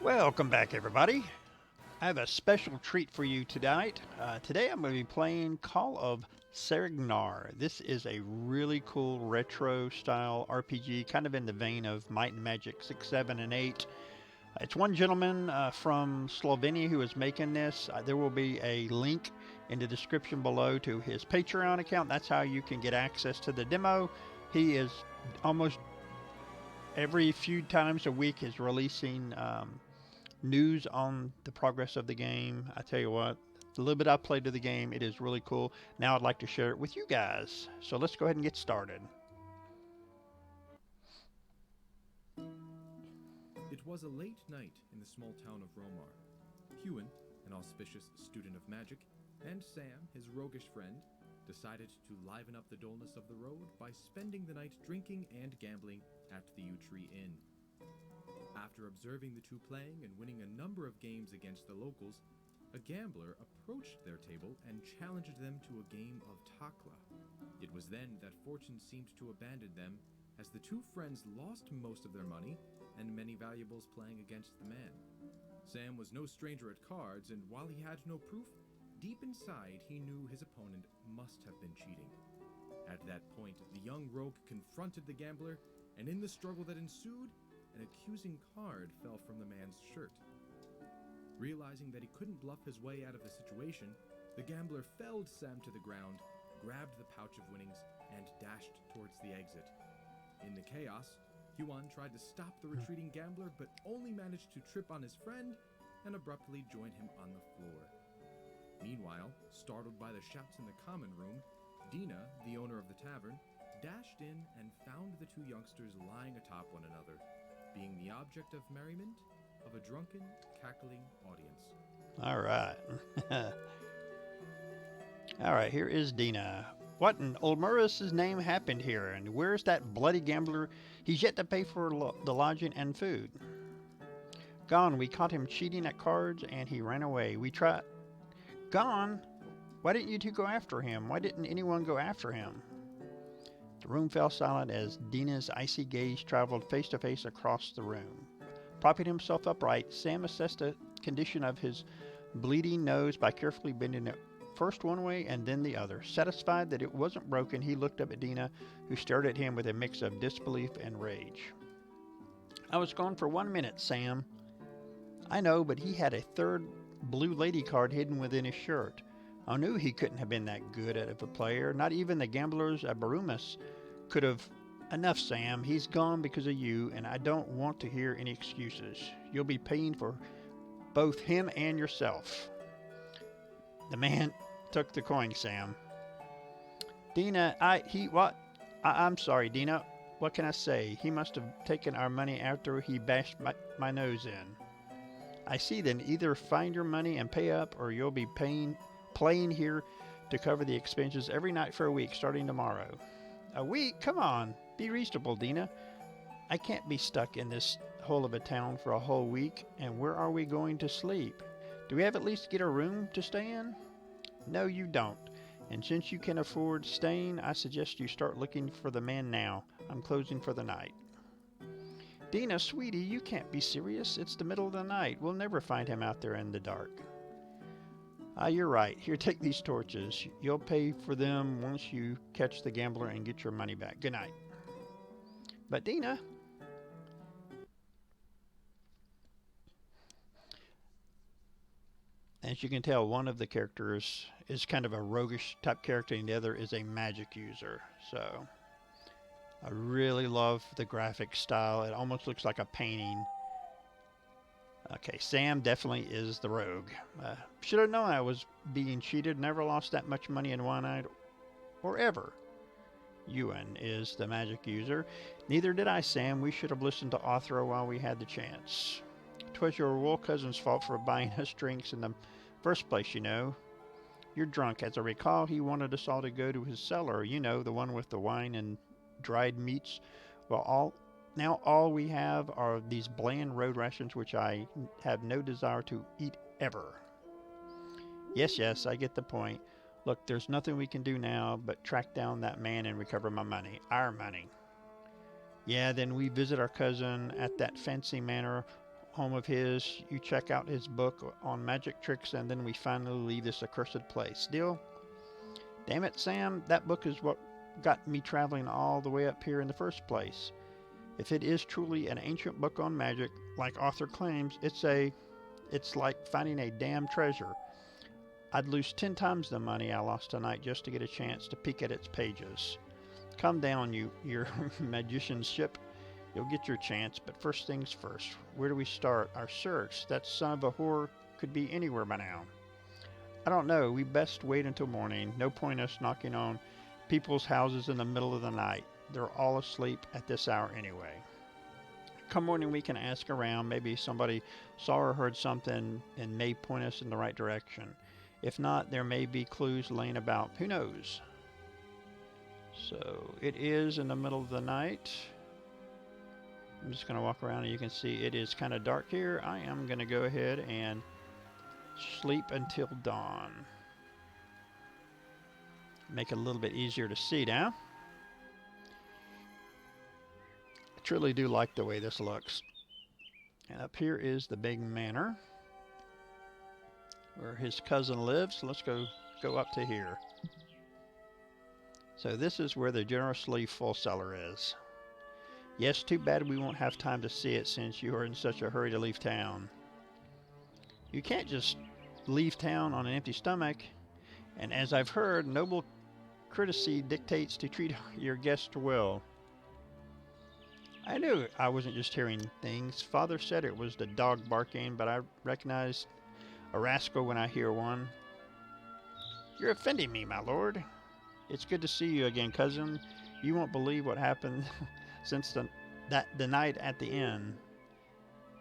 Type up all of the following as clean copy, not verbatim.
Welcome back, everybody. I have a special treat for you tonight. Today I'm going to be playing Call of Saregnar. This is a really cool retro style RPG, kind of in the vein of Might and Magic 6, 7, and 8. It's one gentleman from Slovenia who is making this. There will be a link in the description below to his Patreon account. That's how you can get access to the demo. He is almost every few times a week is releasing news on the progress of the game. I tell you what, the little bit I played of the game, it is really cool. Now I'd like to share it with you guys. So let's go ahead and get started. It was a late night in the small town of Romar. Hewan, an auspicious student of magic, and Sam, his roguish friend, decided to liven up the dullness of the road by spending the night drinking and gambling at the Yew Tree Inn. After observing the two playing and winning a number of games against the locals, a gambler approached their table and challenged them to a game of takla. It was then that fortune seemed to abandon them, as the two friends lost most of their money and many valuables playing against the man. Sam was no stranger at cards, and while he had no proof, deep inside he knew his opponent must have been cheating. At that point, the young rogue confronted the gambler, and in the struggle that ensued, an accusing card fell from the man's shirt. Realizing that he couldn't bluff his way out of the situation, the gambler felled Sam to the ground, grabbed the pouch of winnings, and dashed towards the exit. In the chaos, Huan tried to stop the retreating gambler, but only managed to trip on his friend and abruptly join him on the floor. Meanwhile, startled by the shouts in the common room, Dina, the owner of the tavern, dashed in and found the two youngsters lying atop one another, being the object of merriment of a drunken, cackling audience. All right. All right, here is Dina. What in Ulmerus' name happened here, and where's that bloody gambler? He's yet to pay for the lodging and food. Gone. We caught him cheating at cards, and he ran away. We tried. Gone? Why didn't you two go after him? Why didn't anyone go after him? The room fell silent as Dina's icy gaze traveled face to face across the room. Propping himself upright, Sam assessed the condition of his bleeding nose by carefully bending it first one way and then the other. Satisfied that it wasn't broken, he looked up at Dina, who stared at him with a mix of disbelief and rage. I was gone for 1 minute, Sam. I know, but he had a third blue lady card hidden within his shirt. I knew he couldn't have been that good of a player. Not even the gamblers at Barumas could have. Enough, Sam. He's gone because of you, and I don't want to hear any excuses. You'll be paying for both him and yourself. The man took the coin, Sam. Dina, I'm sorry, Dina. What can I say? He must have taken our money after he bashed my nose in. I see then. Either find your money and pay up, or you'll be playing here to cover the expenses every night for a week, starting tomorrow. A week? Come on. Be reasonable, Dina. I can't be stuck in this hole of a town for a whole week, and where are we going to sleep? Do we have at least get a room to stay in? No, you don't. And since you can afford staying, I suggest you start looking for the man now. I'm closing for the night. Dina, sweetie, you can't be serious. It's the middle of the night. We'll never find him out there in the dark. You're right. Here, take these torches. You'll pay for them once you catch the gambler and get your money back. Good night. But Dina... As you can tell, one of the characters is kind of a roguish type character, and the other is a magic user. So, I really love the graphic style. It almost looks like a painting. Okay, Sam definitely is the rogue. Should have known I was being cheated. Never lost that much money in one night, or ever. Ewan is the magic user. Neither did I, Sam. We should have listened to Othra while we had the chance. 'Twas your royal cousin's fault for buying us drinks in the first place, you know. You're drunk. As I recall, he wanted us all to go to his cellar, you know, the one with the wine and dried meats. Well, now all we have are these bland road rations, which I have no desire to eat ever. Yes, I get the point. Look, there's nothing we can do now but track down that man and recover my money. Our money. Yeah, then we visit our cousin at that fancy manor home of his. You check out his book on magic tricks, and then we finally leave this accursed place. Deal? Damn it, Sam, that book is what got me traveling all the way up here in the first place. If it is truly an ancient book on magic, like author claims, it's like finding a damn treasure. I'd lose 10 times the money I lost tonight just to get a chance to peek at its pages. Come down, your magician's ship. You'll get your chance, but first things first. Where do we start our search? That son of a whore could be anywhere by now. I don't know. We best wait until morning. No point us knocking on people's houses in the middle of the night. They're all asleep at this hour anyway. Come morning, we can ask around. Maybe somebody saw or heard something and may point us in the right direction. If not, there may be clues laying about. Who knows? So it is in the middle of the night. I'm just going to walk around and you can see it is kind of dark here. I am going to go ahead and sleep until dawn. Make it a little bit easier to see now. I truly do like the way this looks. And up here is the big manor where his cousin lives. Let's go up to here. So this is where the generously full cellar is. Yes, too bad we won't have time to see it since you are in such a hurry to leave town. You can't just leave town on an empty stomach, and as I've heard, noble courtesy dictates to treat your guests well. I knew I wasn't just hearing things. Father said it was the dog barking, but I recognize a rascal when I hear one. You're offending me, my lord. It's good to see you again, cousin. You won't believe what happened since the night at the inn.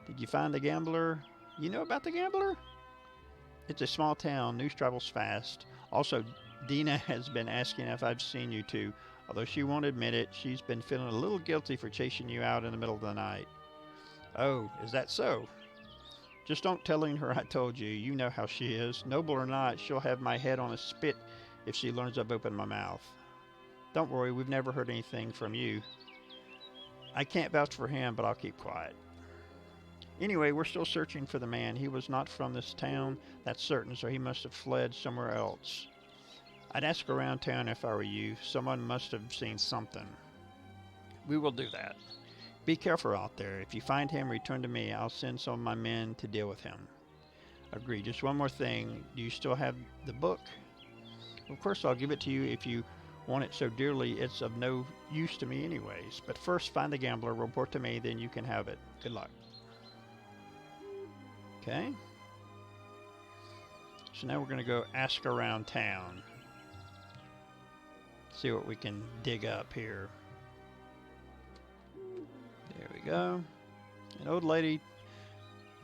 Did you find the gambler? You know about the gambler? It's a small town. News travels fast. Also, Dina has been asking if I've seen you two. Although she won't admit it, she's been feeling a little guilty for chasing you out in the middle of the night. Oh, is that so? Just don't telling her I told you. You know how she is. Noble or not, she'll have my head on a spit if she learns I've opened my mouth. Don't worry, we've never heard anything from you. I can't vouch for him, but I'll keep quiet. Anyway, we're still searching for the man. He was not from this town, that's certain, so he must have fled somewhere else. I'd ask around town if I were you. Someone must have seen something. We will do that. Be careful out there. If you find him, return to me. I'll send some of my men to deal with him. Agreed. Just one more thing. Do you still have the book? Of course, I'll give it to you if you want it so dearly. It's of no use to me anyways. But first, find the gambler, report to me, then you can have it. Good luck. Okay. So now we're going to go ask around town. See what we can dig up here. There we go. An old lady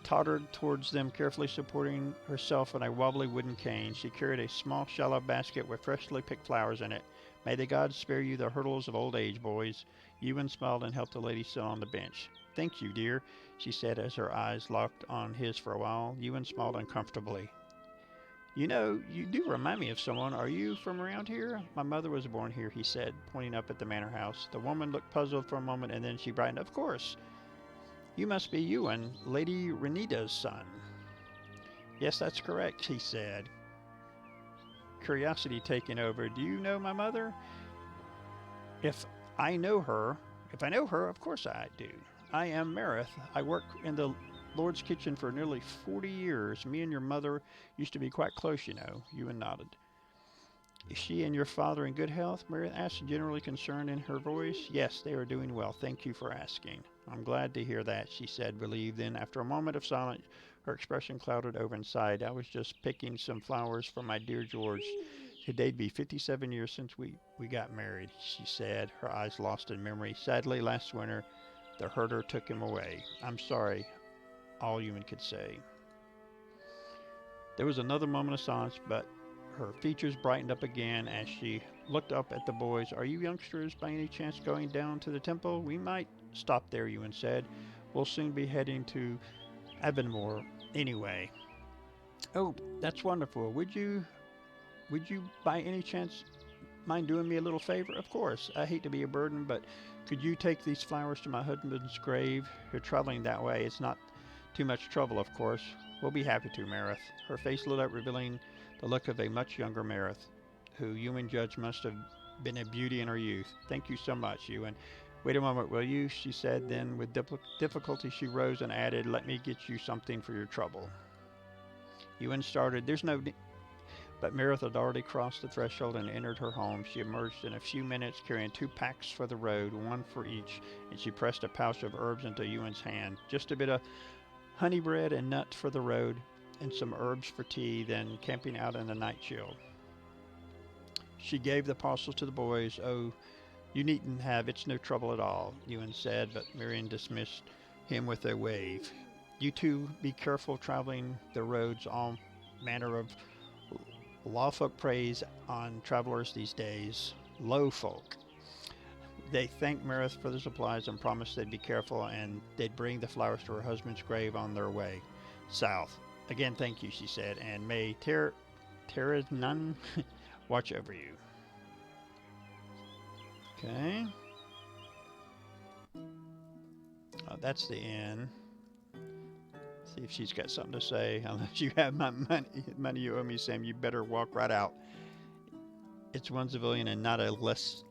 tottered towards them, carefully supporting herself on a wobbly wooden cane. She carried a small, shallow basket with freshly picked flowers in it. May the gods spare you the hurdles of old age, boys. Ewan smiled and helped the lady sit on the bench. Thank you, dear, she said as her eyes locked on his for a while. Ewan smiled uncomfortably. You know, you do remind me of someone. Are you from around here? My mother was born here, he said, pointing up at the manor house. The woman looked puzzled for a moment, and then she brightened. Of course. You must be Ewan, Lady Renita's son. Yes, that's correct, he said, curiosity taking over. Do you know my mother? If I know her, of course I do. I am Marith. I work in the Lord's kitchen for nearly 40 years. Me and your mother used to be quite close, you know. Ewan nodded. Is she and your father in good health? Marith asked, generally concerned in her voice. Yes, they are doing well. Thank you for asking. I'm glad to hear that, she said, relieved. Then, after a moment of silence, her expression clouded over and sighed. I was just picking some flowers for my dear George. Today'd be 57 years since we got married, she said, her eyes lost in memory. Sadly, last winter, the herder took him away. I'm sorry, all Ewan could say. There was another moment of silence, but her features brightened up again as she looked up at the boys. Are you youngsters by any chance going down to the temple? We might stop there, Ewan said. We'll soon be heading to Avonmore anyway. Oh, that's wonderful. Would you by any chance mind doing me a little favor? Of course. I hate to be a burden, but could you take these flowers to my husband's grave? You're traveling that way. It's not Too much trouble, of course. We'll be happy to, Marith. Her face lit up, revealing the look of a much younger Marith, who Ewan judged must have been a beauty in her youth. Thank you so much, Ewan. Wait a moment, will you? She said. Then, with difficulty, she rose and added, let me get you something for your trouble. Ewan started. There's no But Marith had already crossed the threshold and entered her home. She emerged in a few minutes carrying 2 packs for the road, one for each, and she pressed a pouch of herbs into Ewan's hand. Just a bit of honey bread and nuts for the road, and some herbs for tea, then camping out in the night chill. She gave the parcels to the boys. Oh, you needn't have, it's no trouble at all, Ewan said, but Marion dismissed him with a wave. You two be careful traveling the roads. All manner of law folk preys on travelers these days. Low folk. They thanked Marith for the supplies and promised they'd be careful and they'd bring the flowers to her husband's grave on their way south. Again, thank you, she said, and may Saregnar watch over you. Okay. That's the end. See if she's got something to say. Unless you have my money you owe me, Sam, you better walk right out. It's one civilian and not a less.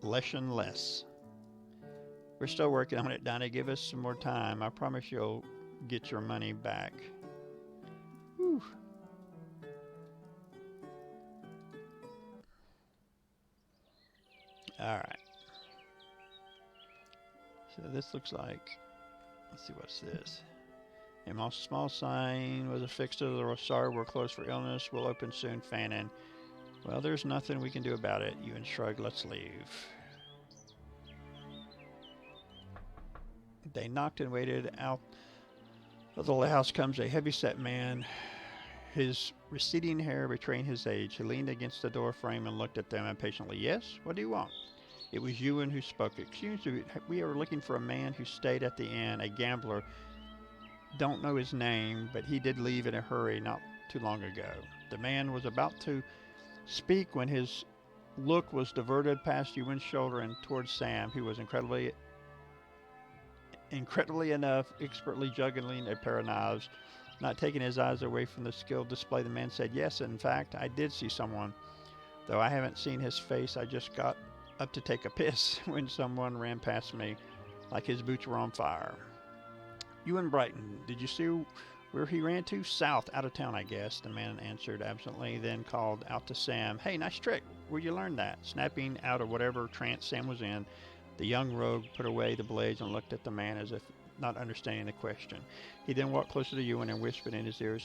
We're still working on it, Donnie. Give us some more time. I promise you'll get your money back. Whew. Alright. So this looks like, let's see, what's this? A small sign was affixed to the sorry, we're closed for illness. We'll open soon, Fannin. Well, there's nothing we can do about it. Ewan shrugged. Let's leave. They knocked and waited. Out of the house comes a heavy-set man, his receding hair betraying his age. He leaned against the door frame and looked at them impatiently. Yes? What do you want? It was Ewan who spoke. Excuse me, we are looking for a man who stayed at the inn, a gambler. Don't know his name, but he did leave in a hurry not too long ago. The man was about to speak when his look was diverted past Ewan's shoulder and towards Sam, who was incredibly enough expertly juggling a pair of knives. Not taking his eyes away from the skilled display, the man said, yes, in fact, I did see someone. Though I haven't seen his face, I just got up to take a piss when someone ran past me like his boots were on fire. Ewan brightened. Did you see where he ran to? South, out of town, I guess, the man answered absently, then called out to Sam. Hey, nice trick. Where'd you learn that? Snapping out of whatever trance Sam was in, the young rogue put away the blades and looked at the man as if not understanding the question. He then walked closer to Ewan and whispered in his ears,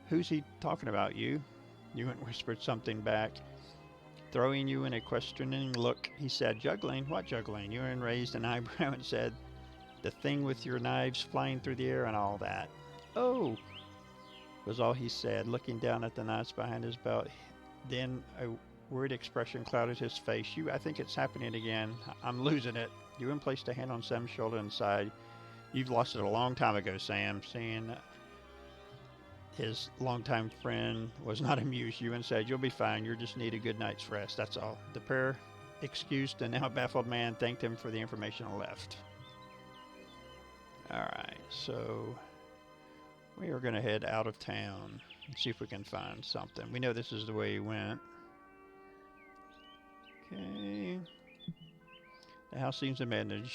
who's he talking about, you? Ewan whispered something back. Throwing Ewan a questioning look, he said, juggling? What juggling? Ewan raised an eyebrow and said, the thing with your knives flying through the air and all that. Oh, was all he said, looking down at the knives behind his belt. Then a worried expression clouded his face. I think it's happening again. I'm losing it. Ewan placed a hand on Sam's shoulder and sighed. You've lost it a long time ago, Sam. Seeing his longtime friend was not amused, Ewan said, you'll be fine. You just need a good night's rest, that's all. The pair excused the now baffled man, thanked him for the information and left. Alright, so we are going to head out of town and see if we can find something. We know this is the way he went. Okay. The house seems abandoned.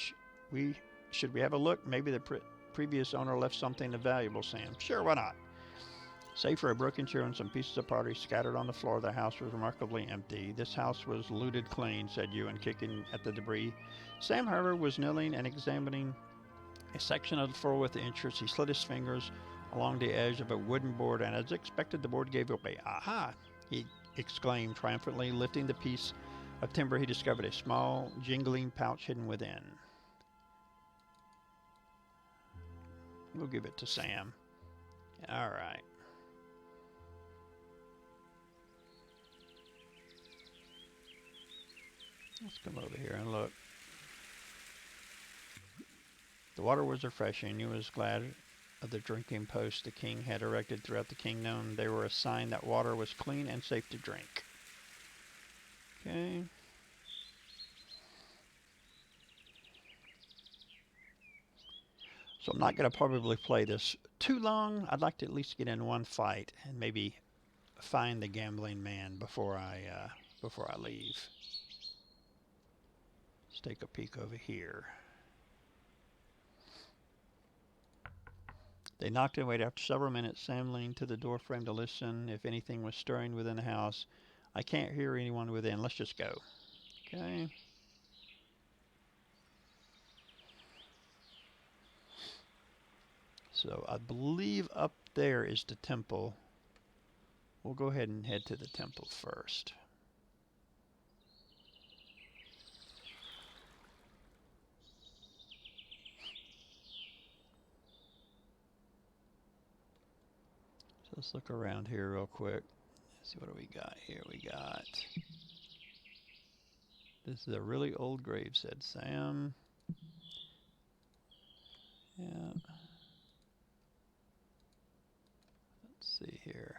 Should we have a look? Maybe the previous owner left something valuable, Sam. Sure, why not? Save for a broken chair and some pieces of pottery scattered on the floor, the house was remarkably empty. This house was looted clean, said Ewan, kicking at the debris. Sam, however, was kneeling and examining a section of the floor with interest. He slid his fingers along the edge of a wooden board, and as expected, the board gave way. Aha! He exclaimed triumphantly, lifting the piece of timber. He discovered a small, jingling pouch hidden within. We'll give it to Sam. All right. Let's come over here and look. The water was refreshing. He was glad of the drinking posts the king had erected throughout the kingdom. They were a sign that water was clean and safe to drink. Okay. So I'm not going to probably play this too long. I'd like to at least get in one fight and maybe find the gambling man before I leave. Let's take a peek over here. They knocked and waited. After several minutes, Sam leaned to the door frame to listen if anything was stirring within the house. I can't hear anyone within. Let's just go. Okay. So I believe up there is the temple. We'll go ahead and head to the temple first. So let's look around here real quick. Let's see what do we got here. We got... This is a really old grave, said Sam. Yeah. Let's see here.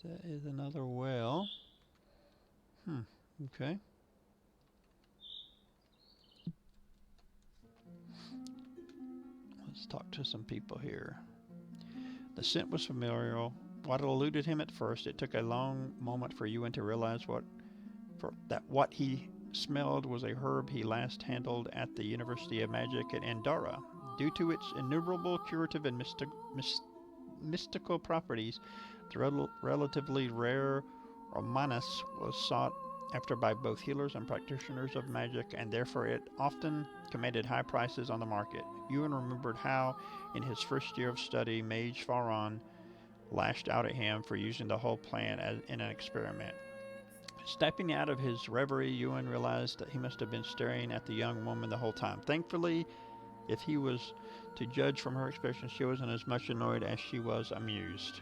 That is another well. Okay. Let's talk to some people here. The scent was familiar. What eluded him at first, it took a long moment for Ewan to realize what he smelled was a herb he last handled at the University of Magic at Andorra. Due to its innumerable curative and mystical properties, the relatively rare Romanus was sought after by both healers and practitioners of magic, and therefore it often commanded high prices on the market. Ewan remembered how, in his first year of study, Mage Faron lashed out at him for using the whole plant in an experiment. Stepping out of his reverie, Ewan realized that he must have been staring at the young woman the whole time. Thankfully, if he was to judge from her expression, she wasn't as much annoyed as she was amused.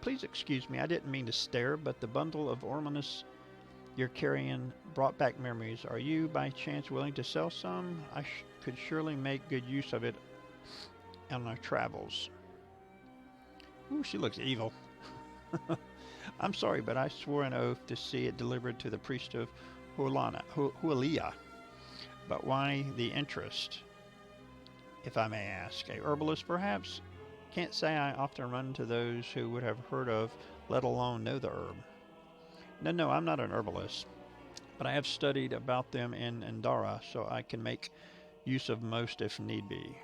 Please excuse me, I didn't mean to stare, but the bundle of ornaments you're carrying brought back memories. Are you, by chance, willing to sell some? I could surely make good use of it on our travels. Ooh, she looks evil. I'm sorry, but I swore an oath to see it delivered to the priest of Hualia. But why the interest, if I may ask? A herbalist, perhaps? Can't say I often run into those who would have heard of, let alone know the herb. No, I'm not an herbalist, but I have studied about them in Andorra, so I can make use of most if need be.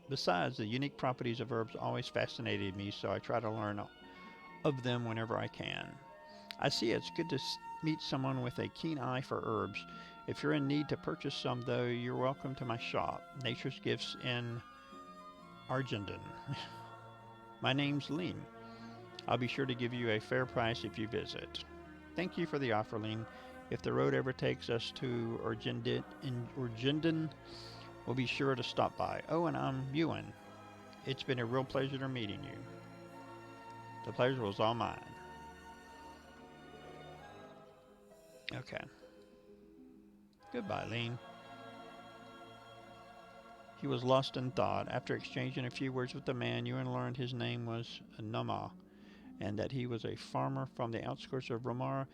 Besides, the unique properties of herbs always fascinated me, so I try to learn of them whenever I can. I see it's good to meet someone with a keen eye for herbs. If you're in need to purchase some, though, you're welcome to my shop, Nature's Gifts in Argenden. My name's Lean. I'll be sure to give you a fair price if you visit. Thank you for the offer, Lean. If the road ever takes us to Argenden, we'll be sure to stop by. Oh, and I'm Ewan. It's been a real pleasure meeting you. The pleasure was all mine. Okay. Goodbye, Lean. He was lost in thought. After exchanging a few words with the man, Ewan learned his name was Nama, and that he was a farmer from the outskirts of Romar.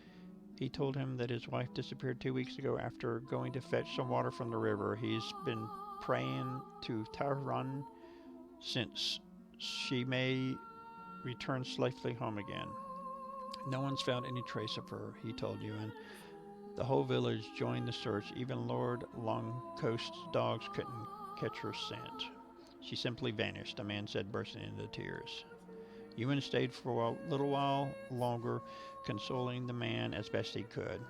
He told him that his wife disappeared 2 weeks ago after going to fetch some water from the river. He's been praying to Tahran since she may return safely home again. No one's found any trace of her, he told Ewan. The whole village joined the search. Even Lord Longcoast's dogs couldn't catch her scent. She simply vanished, the man said, bursting into tears. Ewan stayed for a little while longer, consoling the man as best he could.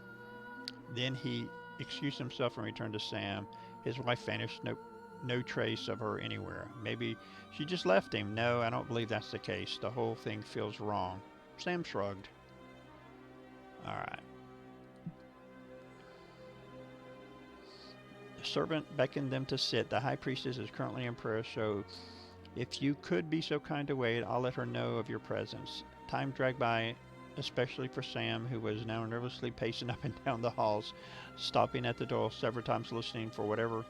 Then he excused himself and returned to Sam. His wife vanished, no trace of her anywhere. Maybe she just left him. No, I don't believe that's the case. The whole thing feels wrong. Sam shrugged. All right. The servant beckoned them to sit. The high priestess is currently in prayer, so if you could be so kind to wait, I'll let her know of your presence. Time dragged by, especially for Sam, who was now nervously pacing up and down the halls, stopping at the door several times, listening for whatever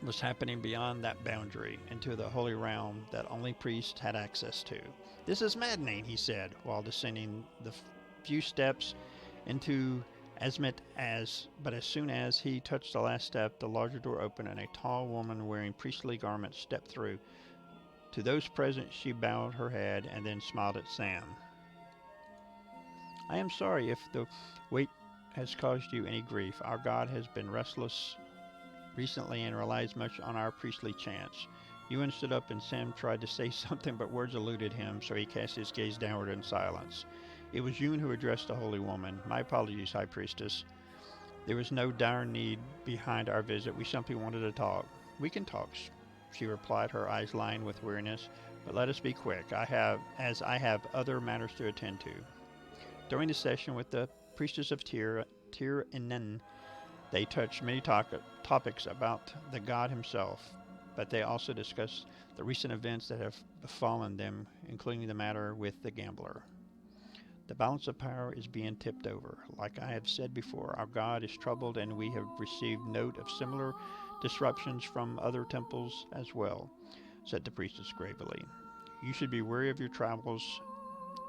was happening beyond that boundary into the holy realm that only priests had access to. This is maddening, he said, while descending the few steps into Asmet but as soon as he touched the last step, the larger door opened and a tall woman wearing priestly garments stepped through. To those present, she bowed her head and then smiled at Sam. I am sorry if the wait has caused you any grief. Our God has been restless recently and relies much on our priestly chants. Ewan stood up and Sam tried to say something, but words eluded him, so he cast his gaze downward in silence. It was Ewan who addressed the holy woman. My apologies, High Priestess. There was no dire need behind our visit. We simply wanted to talk. We can talk, she replied, her eyes lined with weariness. But let us be quick, as I have other matters to attend to. During the session with the priestess of Tyr Inen, they touched many topics about the god himself, but they also discussed the recent events that have befallen them, including the matter with the gambler. The balance of power is being tipped over. Like I have said before, our god is troubled, and we have received note of similar disruptions from other temples as well, said the priestess gravely. You should be wary of your travels,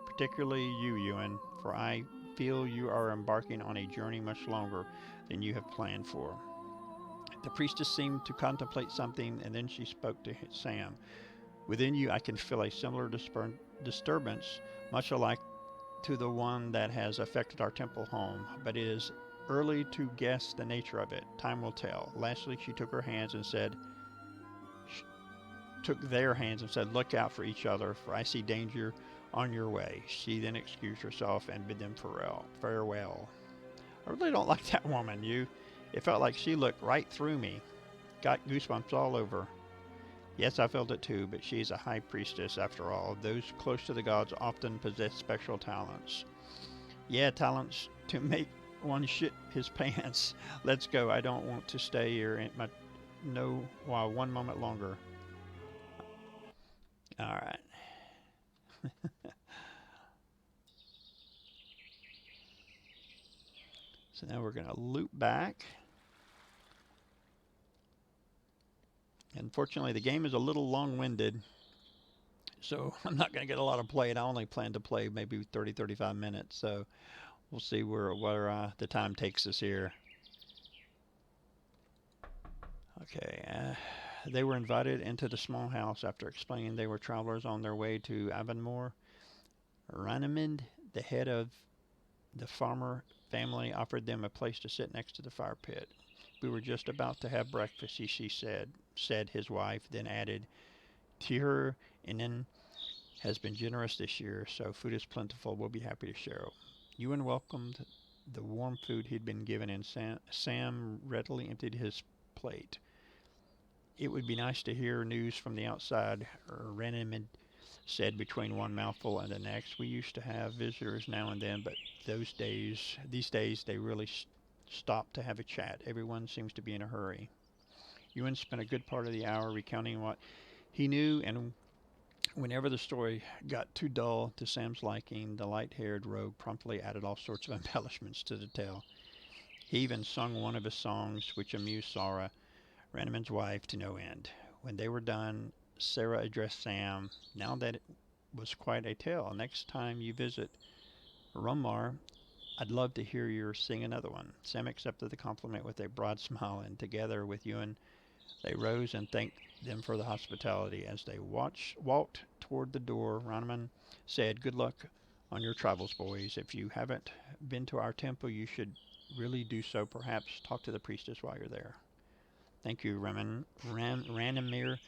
particularly you, Ewan, for I feel you are embarking on a journey much longer than you have planned for. The priestess seemed to contemplate something, and then she spoke to Sam. Within you, I can feel a similar disturbance, much alike to the one that has affected our temple home, but it is early to guess the nature of it. Time will tell. Lastly, she took their hands and said, look out for each other, for I see danger on your way. She then excused herself and bid them farewell. I really don't like that woman, It felt like she looked right through me. Got goosebumps all over. Yes, I felt it too, but she's a high priestess after all. Those close to the gods often possess special talents. Yeah, talents to make one shit his pants. Let's go. I don't want to stay here one moment longer. Alright. So now we're going to loop back. Unfortunately, the game is a little long-winded, so I'm not going to get a lot of play. I only plan to play maybe 30-35 minutes, so we'll see where the time takes us here. Okay, they were invited into the small house after explaining they were travelers on their way to Avonmore. Ranamund, the head of the farmer family, offered them a place to sit next to the fire pit. We were just about to have breakfast, she said his wife, then added, Tyr Inen has been generous this year, so food is plentiful. We'll be happy to share it. Ewan welcomed the warm food he'd been given, and Sam readily emptied his plate. It would be nice to hear news from the outside, Ranamund said between one mouthful and the next. We used to have visitors now and then, but these days they really stop to have a chat. Everyone seems to be in a hurry. Ewan spent a good part of the hour recounting what he knew, and whenever the story got too dull to Sam's liking, the light-haired rogue promptly added all sorts of embellishments to the tale. He even sung one of his songs, which amused Sarah, Ranamund's wife, to no end. When they were done, Sarah addressed Sam. Now that it was quite a tale. Next time you visit Rumar, I'd love to hear you sing another one. Sam accepted the compliment with a broad smile, and together with Ewan, they rose and thanked them for the hospitality. As they walked toward the door, Ranamund said, Good luck on your travels, boys. If you haven't been to our temple, you should really do so. Perhaps talk to the priestess while you're there. Thank you, Ranamir.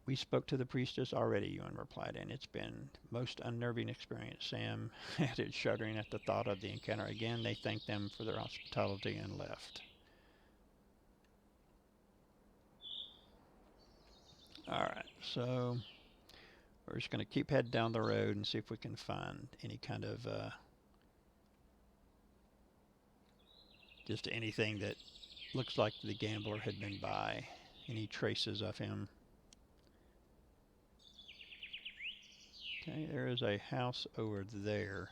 We spoke to the priestess already, Ewan replied, and it's been most unnerving experience. Sam added, shuddering at the thought of the encounter. Again, they thanked them for their hospitality and left. Alright, so we're just going to keep heading down the road and see if we can find any kind of just anything that looks like the gambler had been by. Any traces of him. Okay, there is a house over there.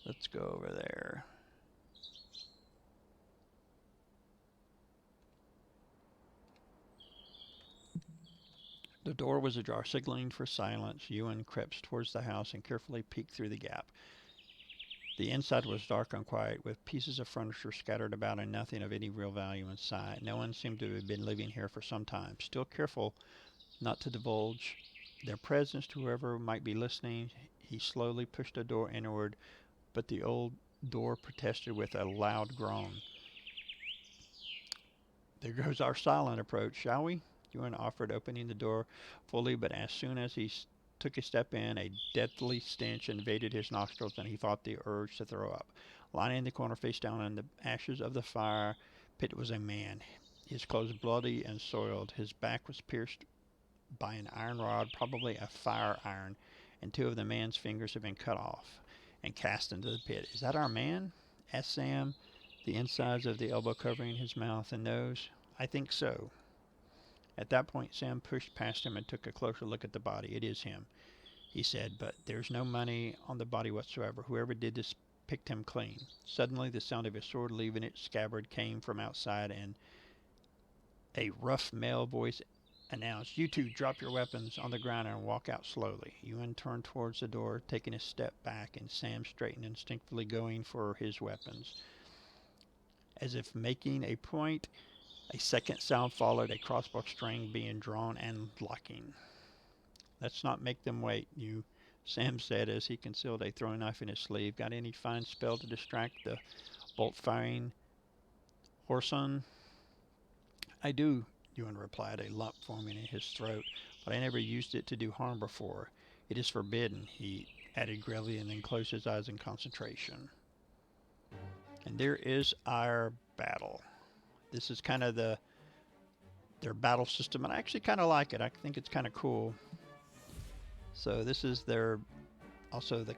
Let's go over there. The door was ajar, signaling for silence. Ewan crept towards the house and carefully peeked through the gap. The inside was dark and quiet, with pieces of furniture scattered about and nothing of any real value in sight. No one seemed to have been living here for some time. Still careful not to divulge their presence to whoever might be listening, he slowly pushed the door inward, but the old door protested with a loud groan. There goes our silent approach, shall we? Ewan offered, opening the door fully, but as soon as he took a step in, a deathly stench invaded his nostrils, and he fought the urge to throw up. Lying in the corner, face down in the ashes of the fire pit, was a man, his clothes bloody and soiled. His back was pierced by an iron rod, probably a fire iron, and two of the man's fingers had been cut off and cast into the pit. Is that our man? Asked Sam, the insides of the elbow covering his mouth and nose. I think so. At that point, Sam pushed past him and took a closer look at the body. It is him, he said, but there's no money on the body whatsoever. Whoever did this picked him clean. Suddenly, the sound of a sword leaving its scabbard came from outside, and a rough male voice announced, "You two, drop your weapons on the ground and walk out slowly." Ewan turned towards the door, taking a step back, and Sam straightened, instinctively going for his weapons. As if making a point, a second sound followed, a crossbow string being drawn and locking. "Let's not make them wait, you," Sam said as he concealed a throwing knife in his sleeve. "Got any fine spell to distract the bolt-firing whoreson?" "I do," Ewan replied, a lump forming in his throat, "but I never used it to do harm before. It is forbidden," he added gravely, and then closed his eyes in concentration. And there is our battle. This is kind of their battle system, and I actually kind of like it. I think it's kind of cool. So this is their also the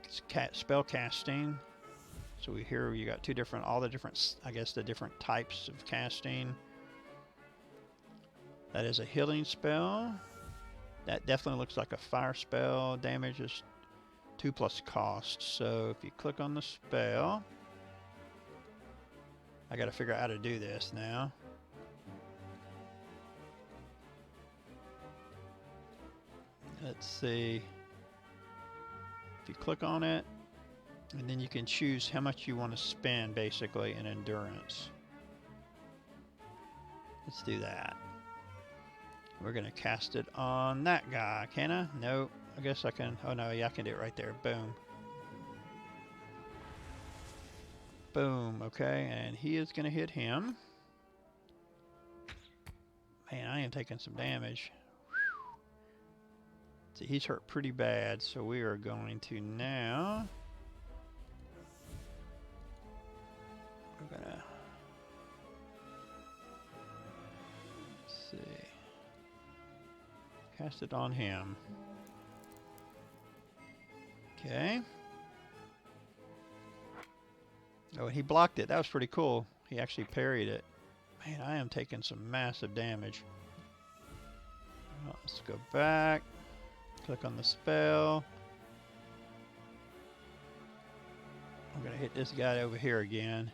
spell casting. So here you got all the different, I guess, the different types of casting. That is a healing spell. That definitely looks like a fire spell. Damage is 2 plus cost. So if you click on the spell, I got to figure out how to do this now. Let's see. If you click on it, and then you can choose how much you want to spend basically in endurance. Let's do that. We're going to cast it on that guy. Can I? No. I guess I can. Oh no, yeah, I can do it right there. Boom. Boom. Okay, and he is going to hit him. Man, I am taking some damage. See, he's hurt pretty bad, so we are going to now... We're gonna... Let's see. Cast it on him. Okay. Oh, he blocked it. That was pretty cool. He actually parried it. Man, I am taking some massive damage. Well, let's go back. Click on the spell. I'm going to hit this guy over here again.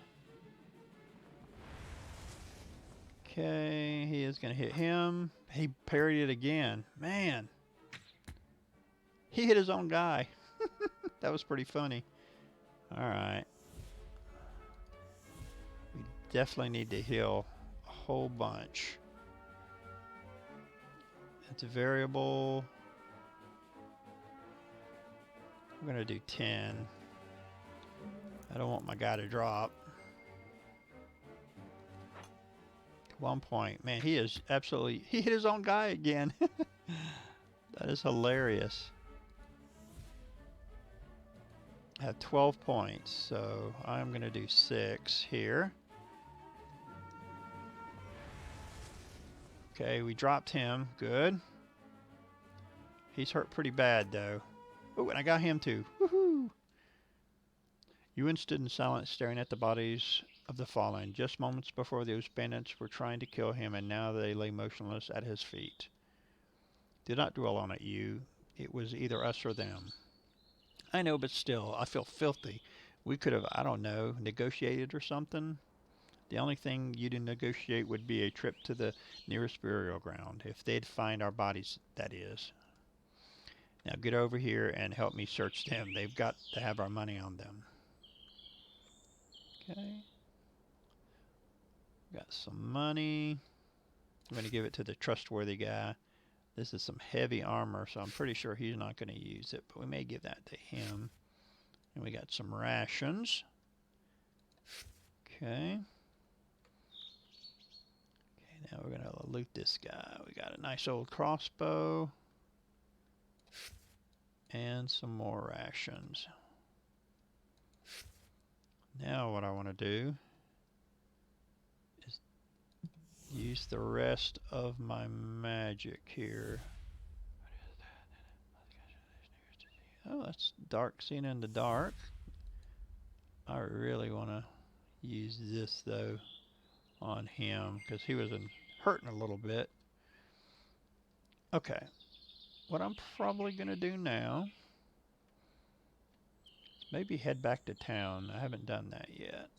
Okay, he is going to hit him. He parried it again. Man. He hit his own guy. That was pretty funny. Alright. We definitely need to heal a whole bunch. It's a variable. I'm going to do 10. I don't want my guy to drop. 1 point. Man, he is absolutely... He hit his own guy again. That is hilarious. I have 12 points, so I'm going to do 6 here. Okay, we dropped him. Good. He's hurt pretty bad, though. Oh, and I got him, too. Woohoo! Ewan stood in silence, staring at the bodies of the fallen. Just moments before, those bandits were trying to kill him, and now they lay motionless at his feet. Do not dwell on it, you. It was either us or them. I know, but still, I feel filthy. We could have, I don't know, negotiated or something. The only thing you'd negotiate would be a trip to the nearest burial ground. If they'd find our bodies, that is. Now get over here and help me search them. They've got to have our money on them. Okay. Got some money. I'm going to give it to the trustworthy guy. This is some heavy armor, so I'm pretty sure he's not going to use it, but we may give that to him. And we got some rations. Okay. Okay, now we're going to loot this guy. We got a nice old crossbow. And some more rations. Now what I want to do is use the rest of my magic here. Oh, that's dark, seeing in the dark. I really want to use this though on him because he was hurting a little bit. Okay, what I'm probably going to do now is maybe head back to town. I haven't done that yet.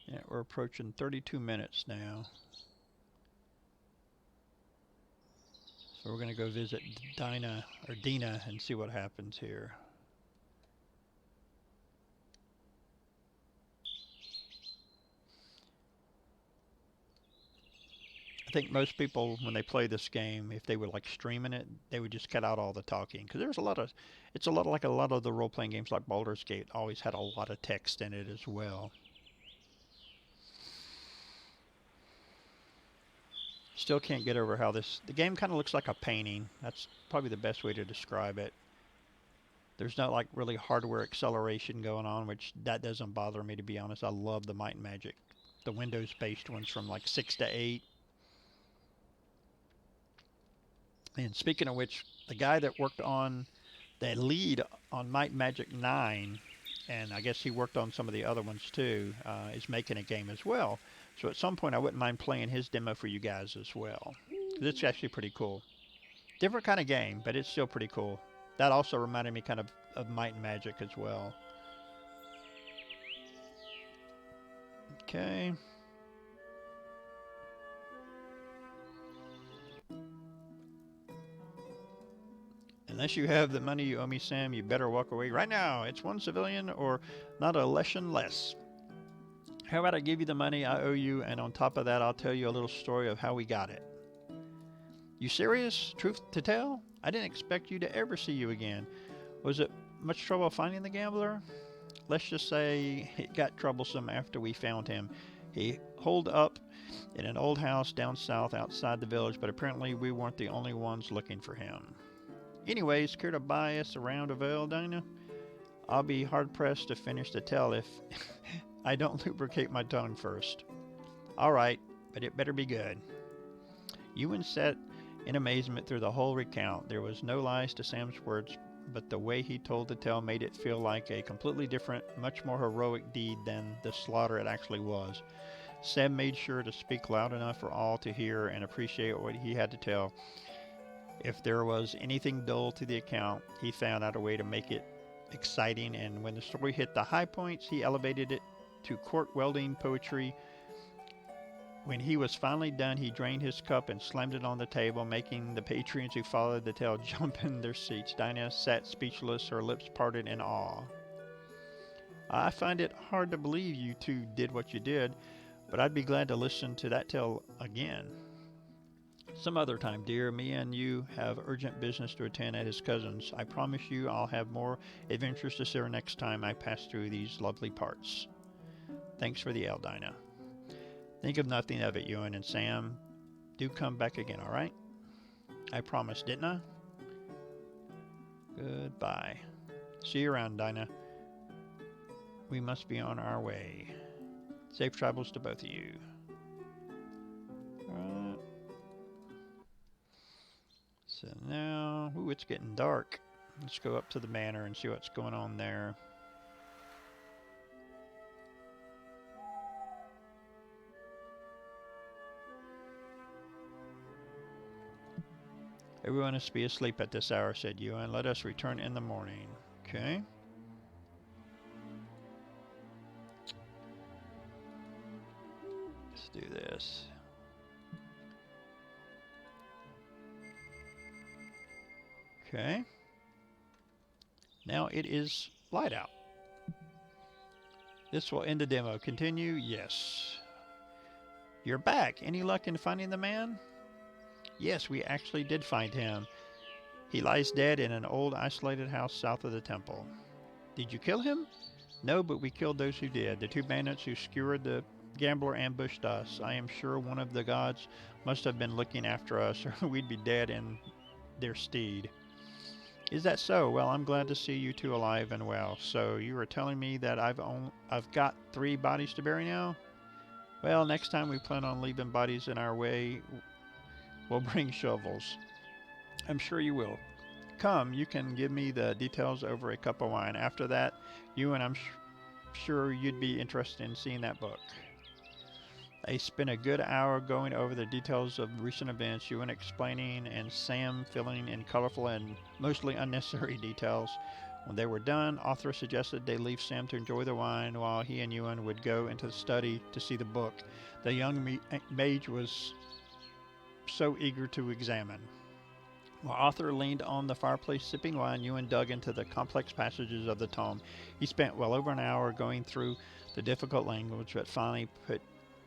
Yeah, we're approaching 32 minutes now. So we're going to go visit Dina and see what happens here. I think most people, when they play this game, if they were like streaming it, they would just cut out all the talking because there's a lot of, it's a lot like a lot of the role-playing games like Baldur's Gate always had a lot of text in it as well. Still can't get over how the game kind of looks like a painting. That's probably the best way to describe it. There's not like really hardware acceleration going on, which that doesn't bother me, to be honest. I love the Might and Magic, the Windows-based ones from like 6 to 8. And speaking of which, the guy that worked on the lead on Might and Magic 9, and I guess he worked on some of the other ones too, is making a game as well. So at some point I wouldn't mind playing his demo for you guys as well. It's actually pretty cool. Different kind of game, but it's still pretty cool. That also reminded me kind of Might and Magic as well. Okay. Unless you have the money you owe me, Sam, you better walk away right now. It's one civilian or not a lesson less. How about I give you the money I owe you, and on top of that, I'll tell you a little story of how we got it. You serious? Truth to tell, I didn't expect you to ever see you again. Was it much trouble finding the gambler? Let's just say it got troublesome after we found him. He holed up in an old house down south outside the village, but apparently we weren't the only ones looking for him. Anyways, care to buy us a round of ale, Dinah? I'll be hard-pressed to finish the tale if I don't lubricate my tongue first. All right, but it better be good. Ewan sat in amazement through the whole recount. There was no lies to Sam's words, but the way he told the tale made it feel like a completely different, much more heroic deed than the slaughter it actually was. Sam made sure to speak loud enough for all to hear and appreciate what he had to tell. If there was anything dull to the account, he found out a way to make it exciting, and when the story hit the high points, he elevated it to court-welding poetry. When he was finally done, he drained his cup and slammed it on the table, making the patrons who followed the tale jump in their seats. Dinah sat speechless, her lips parted in awe. I find it hard to believe you two did what you did, but I'd be glad to listen to that tale again. Some other time, dear. Me and you have urgent business to attend at his cousin's. I promise you I'll have more adventures to share next time I pass through these lovely parts. Thanks for the ale, Dinah. Think of nothing of it, Ewan, and Sam. Do come back again, all right? I promised, didn't I? Goodbye. See you around, Dinah. We must be on our way. Safe travels to both of you. Alright. So now, ooh, it's getting dark. Let's go up to the manor and see what's going on there. Everyone is to be asleep at this hour, said Ewan. Let us return in the morning. Okay. Let's do this. Okay. Now it is light out. This will end the demo. Continue. Yes. You're back. Any luck in finding the man? Yes, we actually did find him. He lies dead in an old isolated house south of the temple. Did you kill him? No, but we killed those who did. The two bandits who skewered the gambler ambushed us. I am sure one of the gods must have been looking after us, or we'd be dead in their stead. Is that so? Well, I'm glad to see you two alive and well. So you were telling me that I've got 3 bodies to bury now? Well, next time we plan on leaving bodies in our way, we'll bring shovels. I'm sure you will. Come, you can give me the details over a cup of wine. After that, you and I'm sure you'd be interested in seeing that book. They spent a good hour going over the details of recent events, Ewan explaining and Sam filling in colorful and mostly unnecessary details. When they were done, Arthur suggested they leave Sam to enjoy the wine while he and Ewan would go into the study to see the book the young mage was so eager to examine. While Arthur leaned on the fireplace sipping wine, Ewan dug into the complex passages of the tome. He spent well over an hour going through the difficult language, but finally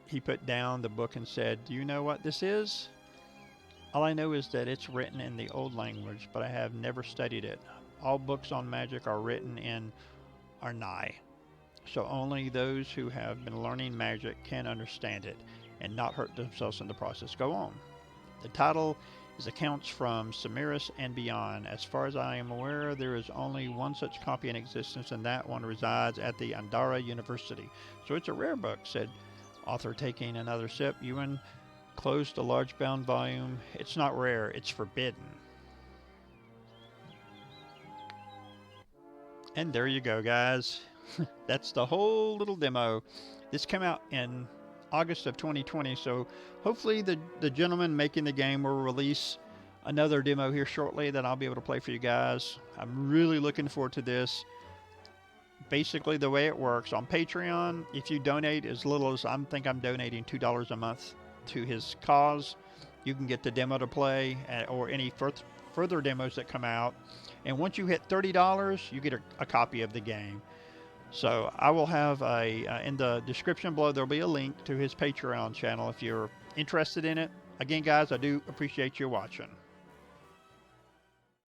he put down the book and said, "Do you know what this is?" "All I know is that it's written in the old language, but I have never studied it. All books on magic are written in Arnai, so only those who have been learning magic can understand it and not hurt themselves in the process. Go on." The title is Accounts from Semiris and Beyond. As far as I am aware, there is only one such copy in existence, and that one resides at the Andara University. So it's a rare book, said Arthur, taking another sip. Ewan closed the large bound volume. It's not rare, it's forbidden. And there you go, guys. That's the whole little demo. This came out in August of 2020, so hopefully the gentleman making the game will release another demo here shortly that I'll be able to play for you guys. I'm really looking forward to this. Basically, the way it works on Patreon, if you donate as little as I'm donating $2 a month to his cause, you can get the demo to play or any further demos that come out. And once you hit $30, you get a copy of the game. So I will have in the description below, there'll be a link to his Patreon channel if you're interested in it. Again, guys, I do appreciate you watching.